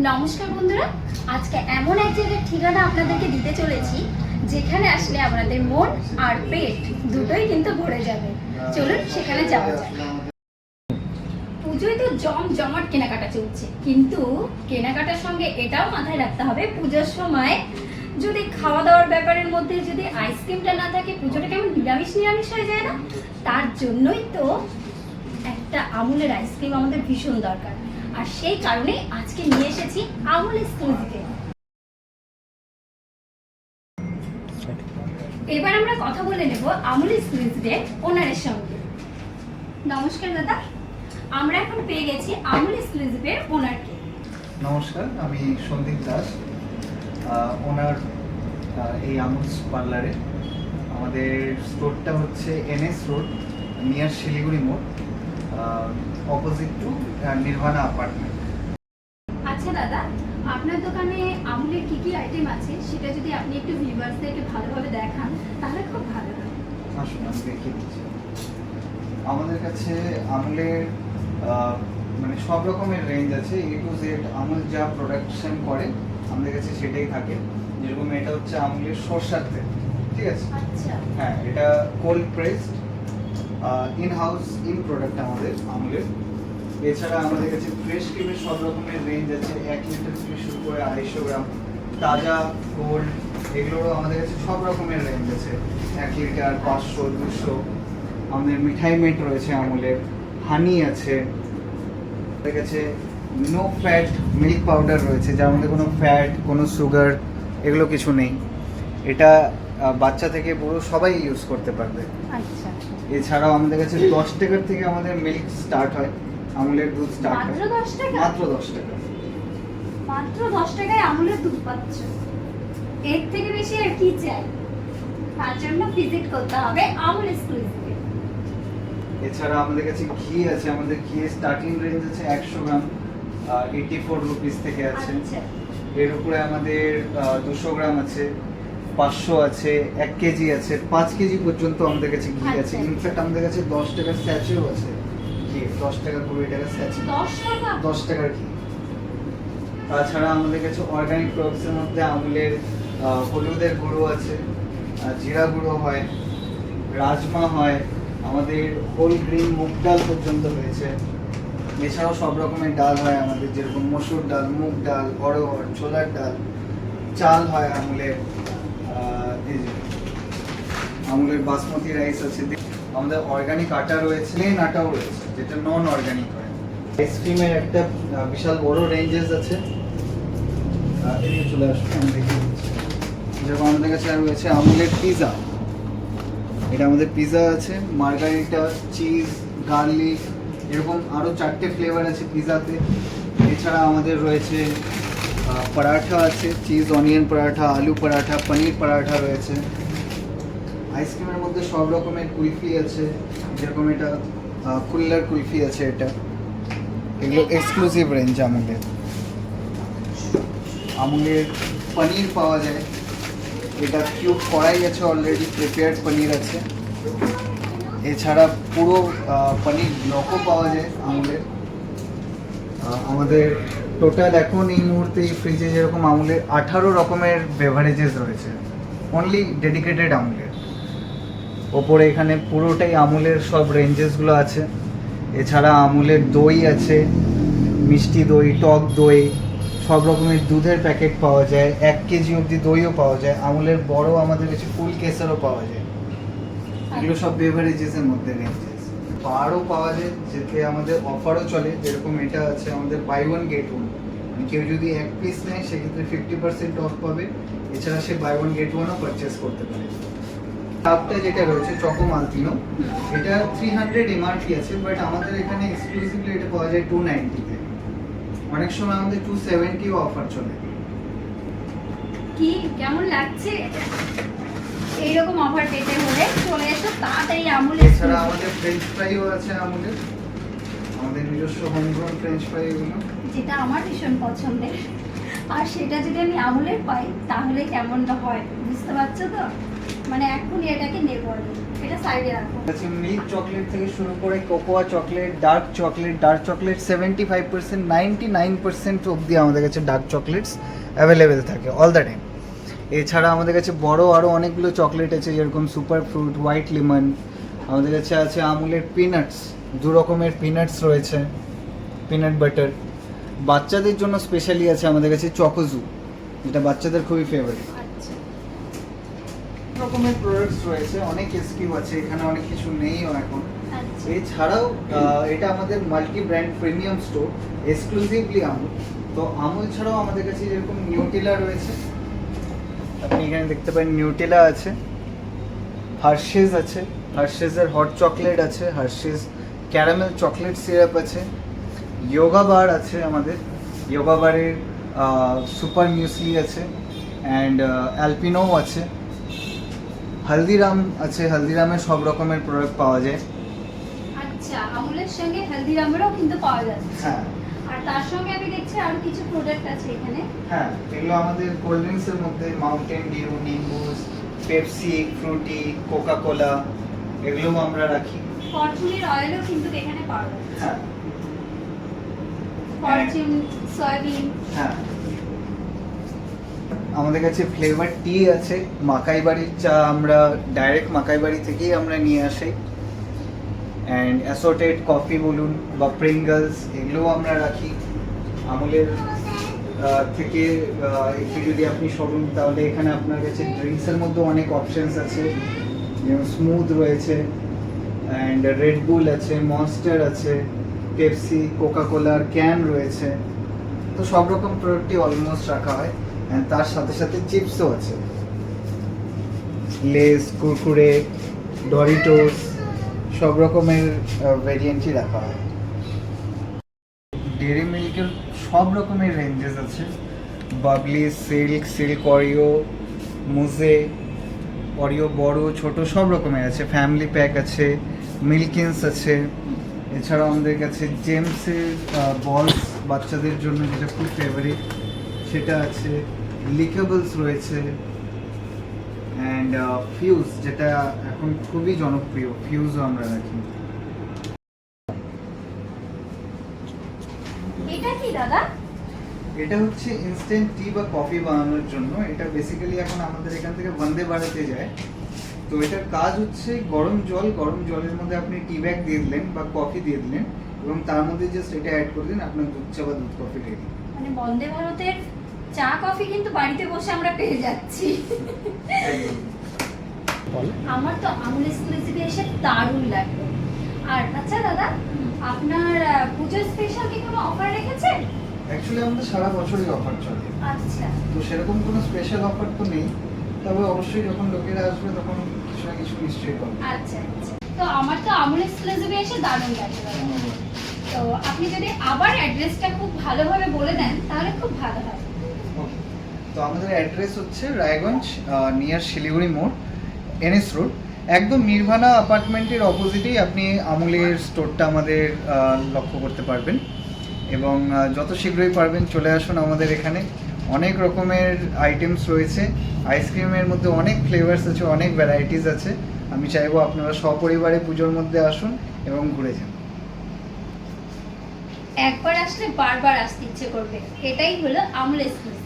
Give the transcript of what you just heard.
নমস্কার বন্ধুরা, আজকে এমন এক জায়গার ঠিকানা আপনাদেরকে দিতে চলেছি যেখানে আসলে আপনাদের মন আর পেট দুটোই কিন্তু ভরে যাবে। চলুন সেখানে যাওয়া যাক। পুজোয় তো জমজমাট কেনাকাটা চলছে, কিন্তু কেনাকাটার সঙ্গে এটাও মাথায় রাখতে হবে পুজোর সময় যদি খাওয়া দাওয়ার ব্যাপারের মধ্যে যদি আইসক্রিমটা না থাকে পুজোটা কেমন নিরামিষ হয়ে যায় না। তার জন্যই তো একটা আমুলের আইসক্রিম আমাদের ভীষণ দরকার, আর সেই কারণে আজকে নিয়ে এসেছি আমুল এক্সক্লুসিভে। এবার আমরা কথা বলে নেব আমুল এক্সক্লুসিভের ওনারের সঙ্গে। নমস্কার দাদা, আমরা এখন পেয়ে গেছি আমুল এক্সক্লুসিভের ওনারকে। নমস্কার, আমি সন্দীপ দাস, ওনার এই আমুল পার্লারে। আমাদের স্টোরটা হচ্ছে NS রোড, নিয়ার শিলিগুড়ি মোড়, অপোজিট টু নির্ভানা অ্যাপার্টমেন্ট। আচ্ছা দাদা, আপনার দোকানে আমুলের কি কি আইটেম আছে সেটা যদি আপনি একটু ভিউয়ার্সদেরকে ভালোভাবে দেখান তাহলে খুব ভালো হয়। আসুন আমি দেখিয়ে দিচ্ছি। আমাদের কাছে আমুলের মানে সব রকমের রেঞ্জ আছে, A to Z। আমুল যা প্রোডাকশন করে আমাদের কাছে সেটাই থাকে। যেরকম এটা হচ্ছে আমুলের সরষার তেল, ঠিক আছে? আচ্ছা, হ্যাঁ, এটা cold pressed in house in product আমাদের আমুলের। এছাড়া আমাদের কাছে ফ্রেশ ক্রিমের সব রকমের রেঞ্জ আছে, 1 লিটার থেকে শুরু করে 250 গ্রাম। তাজা কোল্ড এগুলোরও আমাদের কাছে সব রকমের রেঞ্জ আছে, 1 লিটার, 500, 200। আমাদের মিঠাই মেট রয়েছে আমুলের, হানি আছে আমাদের কাছে। নো ফ্যাট মিল্ক পাউডার রয়েছে, যার মধ্যে কোনো ফ্যাট, কোনো সুগার এগুলো কিছু নেই। এটা বাচ্চা থেকে বুড়ো সবাই ইউজ করতে পারবে। আচ্ছা। এছাড়াও আমাদের কাছে 10 টাকার থেকে আমাদের মিল্ক স্টার্ট হয়, আমুলের দুধ স্টার্ট হয়। মাত্র 10 টাকা? মাত্র 10 টাকা। মাত্র 10 টাকায় আমুলের দুধ পাচ্ছ, এর থেকে বেশি আর কি চাই? তার জন্য ভিজিট করতে হবে আমুল এক্সক্লুসিভে। এছাড়া আমাদের কাছে ঘি আছে, আমাদের ঘি স্টার্টিং রেঞ্জ আছে 100 গ্রাম 84 রুপিস থেকে আছে। আচ্ছা। এর উপরে আমাদের 200 গ্রাম আছে, 500 আছে, 1 কেজি আছে, 5 কেজি পর্যন্ত আমাদের কাছে ঘি আছে। আচ্ছা। ইনফ্যাক্ট আমাদের কাছে 10 টাকার স্যাচেও আছে ঘি, 10 টাকা 20 টাকার স্যাচে, 10 টাকা? 10 টাকার ঘি। তাছাড়া আমাদের কাছে অর্গানিক প্রোডাক্টসের মধ্যে আমুলের হলুদের গুঁড়ো আছে, জিরা গুঁড়ো হয়, রাজমা হয়, আমাদের হোল গ্রিন মুগ ডাল পর্যন্ত রয়েছে। এছাড়াও সব রকমের ডাল হয় আমাদের, যেরকম মসুর ডাল, মুগ ডাল, অড়হর, ছোলার ডাল, চাল হয় আমুলের। এই যে আমুলের বাসমতি রাইস আছে। আমাদের অর্গানিক আটা রয়েছে, প্লেন আটাও রয়েছে যেটা নন অর্গানিক হয়। আইসক্রিমের একটা বিশাল বড় রেঞ্জেস আছে, এদিকে চলে আসুন আমি দেখিয়ে দিচ্ছি। যেরকম আমাদের কাছে রয়েছে আমুলের পিৎজা, এটা আমাদের পিৎজা আছে, মার্গারিটা, চিজ, গার্লিক, এরকম আরও 4টে ফ্লেভার আছে পিৎজাতে। এছাড়া আমাদের রয়েছে পরাঠা আছে, চিজ অনিয়ন পরাঠা, আলু পরাঠা, পনির পরাঠা রয়েছে। আইসক্রিমের মধ্যে সব রকমের কুলফি আছে, যেরকম এটা কুল্লার কুলফি আছে। এটা এগুলো এক্সক্লুসিভ রেঞ্জ আমুলের। আমুলের পনির পাওয়া যায়, এটা কিউব করাই আছে, অলরেডি প্রিপেয়ার্ড পনির আছে। এছাড়া পুরো পনির ব্লকও পাওয়া যায় আমুলের। আমাদের টোটাল এখন এই মুহূর্তে এই ফ্রিজে যেরকম আমুলের 18 রকমের বেভারেজেস রয়েছে, অনলি ডেডিকেটেড আমুলের ওপরে। এখানে পুরোটাই আমুলের সব রেঞ্জেসগুলো আছে। এছাড়া আমুলের দই আছে, মিষ্টি দই, টক দই, সব রকমের দুধের প্যাকেট পাওয়া যায়, 1 কেজি অবধি দইও পাওয়া যায়। আমুলের বড় আমাদের কাছে ফুল কেসারও পাওয়া যায়। এগুলো সব বেভারেজেসের মধ্যে রেঞ্জেস। বারও পাওয়া যায়, যেতে আমাদের অফারও চলে। যেরকম এটা আছে আমাদের বাই 1 গেট 1, মানে কেউ যদি 1 পিস নেয় সেক্ষেত্রে 50% অফ পাবে। এছাড়া সে বাই 1 গেট 1ও পারচেস করতে পারে। কাপটা যেটা রয়েছে চকো মালতিনো, এটা 300 এমআরপি আছে, বাট আমাদের এখানে এক্সক্লুসিভলি এটা পাওয়া যায় 290-তে। অনেক সময় আমাদের 270ও অফার চলে। কি কেমন লাগছে? এইরকম অফার পেতে হলে চলে এসো তাড়াতাড়ি আমুল। এছাড়া আমাদের ফ্রেঞ্চ ফ্রাইও আছে আমুলের, আমাদের নিজস্ব হোমগ্রোন ফ্রেঞ্চ ফ্রাই এগুলো, যেটা আমার ভীষণ পছন্দের। আর সেটা যদি আমি আমুলের পাই তাহলে কেমনটা হয় বুঝতে পারছো তো? মানে এখনই এটাকে নেব আমি। এটা সাইডে রাখো। আছে মিল্ক চকলেট থেকে শুরু করে কোকোয়া চকলেট, ডার্ক চকলেট 75% 99% অবধি আমাদের কাছে ডার্ক চকলেটস অ্যাভেলেবেল থাকে অল দ্য টাইম। এছাড়া আমাদের কাছে বড় আরও অনেকগুলো চকলেট আছে, যেরকম সুপার ফ্রুট, হোয়াইট লেমন। আমাদের কাছে আছে আমুলের পিনাটস, 2 রকমের পিনাটস রয়েছে, পিনাট বাটার। বাচ্চাদের জন্য স্পেশালি আছে আমাদের কাছে চকোজু, যেটা বাচ্চাদের খুবই ফেভারিট। আচ্ছা, রকমের প্রোডাক্টস রয়েছে, অনেক এসকিউ আছে, এখানে অনেক কিছু নেইও এখন। আচ্ছা, এছাড়াও এটা আমাদের multi brand premium store, exclusively Amul. তো আমুল ছাড়াও আমাদের কাছে যেরকম নিউটেলা রয়েছে, আপনি এখানে দেখতে পারেন নিউটেলা আছে, হার্শেজ আছে, হার্শেজের হট চকলেট আছে, হার্শেজ ক্যারামেল চকলেট সিরাপ আছে, যোগা বার আছে আমাদের, যোগা বারের সুপার মিউসলি আছে, অ্যান্ড অ্যালপিনোও আছে, হলদিরাম আছে, হলদিরামের সব রকমের প্রোডাক্ট পাওয়া যায়। আচ্ছা, আমুলের সঙ্গে হলদিরামেরও কিন্তু পাওয়া যাচ্ছে। হ্যাঁ আর তার সঙ্গে আমি দেখছি আরো কিছু প্রোডাক্ট আছে এখানে। হ্যাঁ, এগুলো আমাদের কোল্ড ড্রিঙ্কসের মধ্যে Mountain Dew, Nimbooz, Pepsi, Frooti, Coca Cola, এগুলোও আমরা রাখি। ফরচুনের অয়েলও কিন্তু এখানে পাওয়া যাচ্ছে। হ্যাঁ ফরচুন সয়াবিন। হ্যাঁ, আমাদের কাছে ফ্লেভার টি আছে, মাকাই বাড়ির চা আমরা ডাইরেক্ট মাকাই বাড়ি থেকেই আমরা নিয়ে আসি, অ্যান্ড অ্যাসর্টেড কফি বলুন বা প্রিঙ্গলস, এগুলোও আমরা রাখি। আমুলের থেকে একটু যদি আপনি সরুন, তাহলে এখানে আপনার কাছে ড্রিঙ্কসের মধ্যে অনেক অপশনস আছে, যেমন স্মুথ রয়েছে, অ্যান্ড রেড বুল আছে, মনস্টার আছে, পেপসি, কোকা কোলার ক্যান রয়েছে। তো সব রকম প্রোডাক্টই অলমোস্ট রাখা হয়, অ্যান্ড তার সাথে সাথে চিপসও আছে, লেস, কুরকুরে, ডরিটোস, সব রকমের ভেরিয়েন্টই রাখা হয়। ডেয়ারি মিল্কের সব রকমের রেঞ্জেস আছে, বাবলি, সিল্ক অরিও, মুজে, অরিও বড় ছোট সব রকমের আছে, ফ্যামিলি প্যাক আছে, মিল্কিন্স আছে। এছাড়াও আমাদের কাছে জেমসের বলস বাচ্চাদের জন্য, যেটা খুব ফেভারিট, সেটা আছে, লিকাবলস রয়েছে, অ্যান্ড ফিউজ, যেটা এখন খুবই জনপ্রিয়, ফিউজও আমরা রাখি। এটা কি দাদা? এটা হচ্ছে ইনস্ট্যান্ট টি বা কফি বানানোর জন্য। এটা বেসিক্যালি এখন আমাদের এখান থেকে বন্দে ভারতে যায়। তো এটার কাজ হচ্ছে গরম জলের মধ্যে আপনি টি ব্যাগ দিয়ে দিলেন বা কফি দিয়ে দিলেন, এবং তার মধ্যে জাস্ট এটা অ্যাড করে দিন, আপনার দুধ চা বা দুধ কফি রেডি। মানে বন্দে ভারতের চা কফি কিন্তু বাড়িতে বসে আমরা পেয়ে যাচ্ছি। আমার তো আমুল এক্সক্লুসিভে এসে দারুণ লাগলো। আর আচ্ছা দাদা, আপনার পুজো স্পেশাল কি কোনো অফার রেখেছেন? অ্যাকচুয়ালি আমাদের সারা বছরই অফার চলে, আচ্ছা, তো সেরকম কোনো স্পেশাল অফার তো নেই, তবে অবশ্যই যখন লোকেরা আসবে তখন কিছু না কিছু নিশ্চয়ই পাবে। আচ্ছা আচ্ছা। তো আমার তো আমুল এক্সক্লুসিভে এসে দারুণ লাগলো দাদা। তো আপনি যদি আবার অ্যাড্রেসটা খুব ভালোভাবে বলে দেন তাহলে খুব ভালো হয়। Okay. তো আমাদের অ্যাড্রেস হচ্ছে রায়গঞ্জ, নিয়ার শিলিগুড়ি মোড়, এনএস রোড, একদম নির্ভানা অ্যাপার্টমেন্টের অপোজিটেই আপনি আমুলের স্টোরটা আমাদের লক্ষ্য করতে পারবেন। এবং যত শীঘ্রই পারবেন চলে আসুন আমাদের এখানে। অনেক রকমের আইটেমস রয়েছে, আইসক্রিমের মধ্যে অনেক ফ্লেভার্স আছে, অনেক ভ্যারাইটিস আছে। আমি চাইবো আপনারা সপরিবারে পুজোর মধ্যে আসুন এবং ঘুরে যান। একবার আসলে বারবার আসতে ইচ্ছে করবে, এটাই হলো আমুল এক্সক্লুসিভ।